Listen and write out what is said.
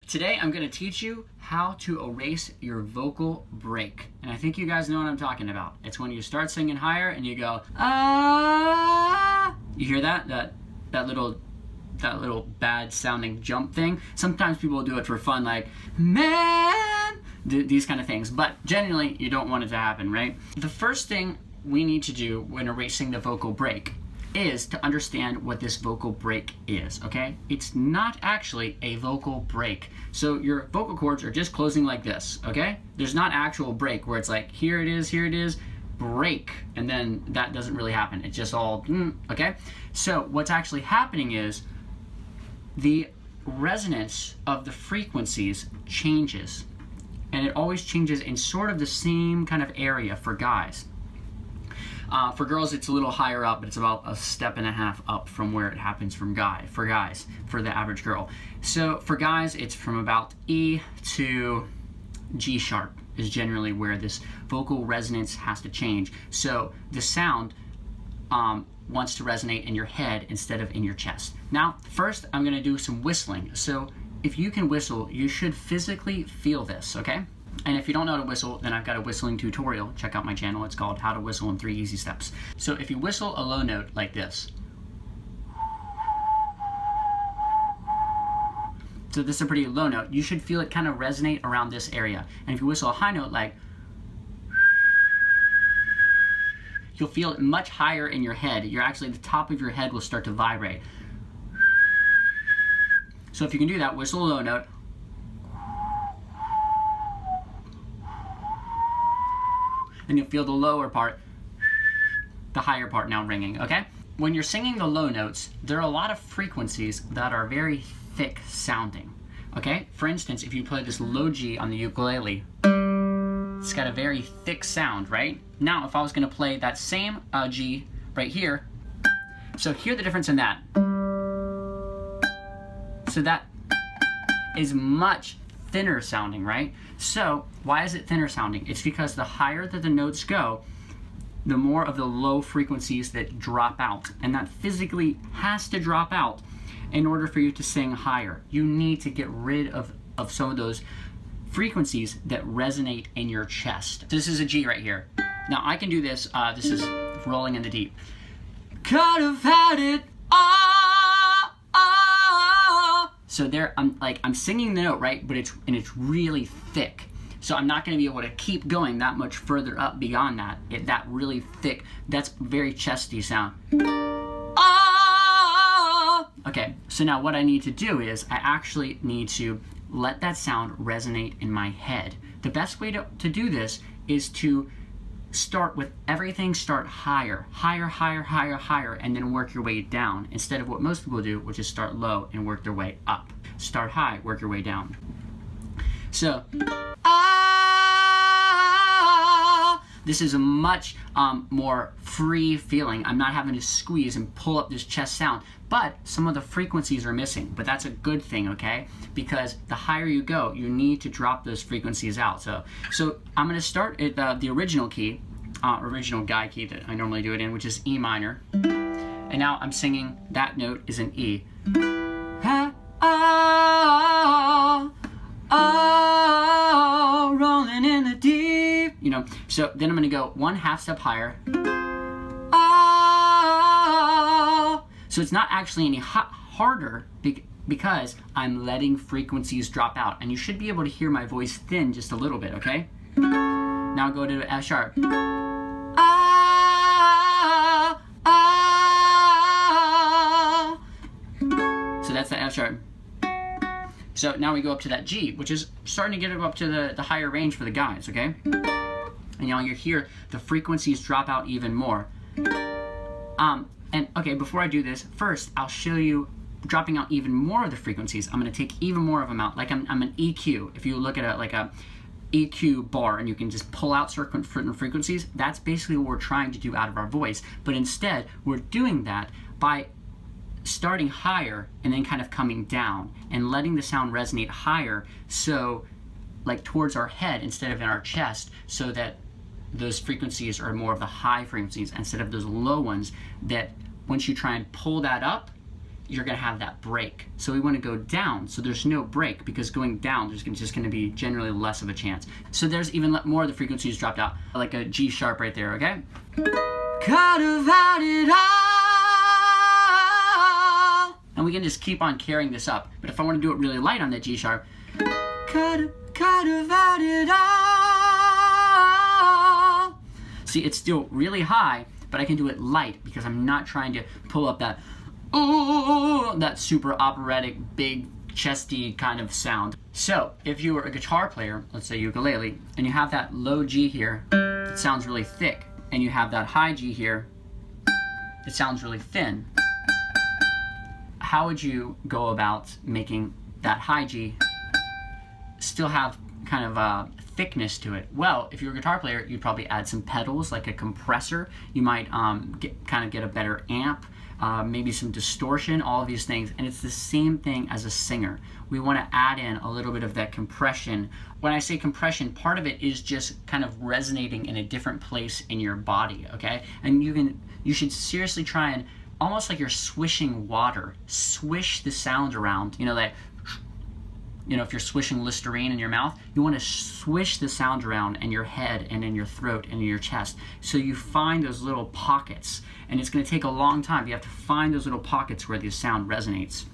Today I'm going to teach you how to erase your vocal break. And I think you guys know what I'm talking about. It's when you start singing higher and you go, ah. You hear that? That little bad sounding jump thing. Sometimes people do it for fun, like, man, these kind of things. But generally, you don't want it to happen, right? The first thing we need to do when erasing the vocal break is to understand what this vocal break is, okay? It's not actually a vocal break. So your vocal cords are just closing like this, okay? There's not actual break where it's like, here it is, break, and then that doesn't really happen. It's just all, okay? So what's actually happening is the resonance of the frequencies changes, and it always changes in sort of the same kind of area for guys. For girls, it's a little higher up, but it's about a step and a half up from where it happens for guys, for the average girl. So for guys, it's from about E to G sharp is generally where this vocal resonance has to change. So the sound wants to resonate in your head instead of in your chest. Now, first, I'm gonna do some whistling. So if you can whistle, you should physically feel this, okay? And if you don't know how to whistle, then I've got a whistling tutorial. Check out my channel. It's called How to Whistle in 3 Easy Steps. So if you whistle a low note like this, so this is a pretty low note, you should feel it kind of resonate around this area. And if you whistle a high note like, you'll feel it much higher in your head. The top of your head will start to vibrate. So if you can do that, whistle a low note, and you'll feel the lower part, the higher part now ringing, okay? When you're singing the low notes, there are a lot of frequencies that are very thick sounding, okay? For instance, if you play this low G on the ukulele, it's got a very thick sound, right? Now, if I was gonna play that same G right here, so hear the difference in that. So that is much thinner sounding, right? So why is it thinner sounding? It's because the higher that the notes go, the more of the low frequencies that drop out, and that physically has to drop out in order for you to sing higher. You need to get rid of some of those frequencies that resonate in your chest. This is a G right here. Now I can do this. This is rolling in the deep. Could have had it all. So there, I'm singing the note, right? But it's really thick. So I'm not going to be able to keep going that much further up beyond that. That really thick, that's very chesty sound. Ah! Okay, so now what I need to do is I actually need to let that sound resonate in my head. The best way to do this is to start with everything, start higher, and then work your way down, instead of what most people do, which is start low and work their way up. Start high, work your way down. So, this is a much more free feeling. I'm not having to squeeze and pull up this chest sound, but some of the frequencies are missing, but that's a good thing, okay? Because the higher you go, you need to drop those frequencies out. So I'm gonna start at the original key, original guy key that I normally do it in, which is E minor. And now I'm singing, that note is an E. Rolling in the deep, you know. So then I'm gonna go 1/2 step higher. So it's not actually any harder because I'm letting frequencies drop out, and you should be able to hear my voice thin just a little bit, okay? Now go to F sharp. So that's the F sharp. So now we go up to that G, which is starting to get up to the higher range for the guys, okay? And now you hear the frequencies drop out even more. And okay, before I do this, first I'll show you dropping out even more of the frequencies. I'm gonna take even more of them out, like I'm an EQ. If you look at a EQ bar and you can just pull out certain frequencies, that's basically what we're trying to do out of our voice. But instead, we're doing that by starting higher and then kind of coming down and letting the sound resonate higher, so like towards our head instead of in our chest, so that those frequencies are more of the high frequencies instead of those low ones that once you try and pull that up, you're going to have that break. So we want to go down so there's no break, because going down there's just going to be generally less of a chance. So there's even more of the frequencies dropped out, like a G sharp right there, okay? Could have had it all. And we can just keep on carrying this up. But if I want to do it really light on that G sharp, could have had it all. See, it's still really high, but I can do it light because I'm not trying to pull up that that super operatic, big, chesty kind of sound. So if you were a guitar player, let's say ukulele, and you have that low G here, it sounds really thick, and you have that high G here, it sounds really thin. How would you go about making that high G still have kind of a thickness to it? Well, if you're a guitar player, you'd probably add some pedals, like a compressor. You might get a better amp, maybe some distortion, all of these things. And it's the same thing as a singer. We want to add in a little bit of that compression. When I say compression, part of it is just kind of resonating in a different place in your body, okay? And you should seriously try and, almost like you're swishing water, swish the sound around, like, if you're swishing Listerine in your mouth, you want to swish the sound around in your head and in your throat and in your chest. So you find those little pockets, and it's going to take a long time. You have to find those little pockets where the sound resonates.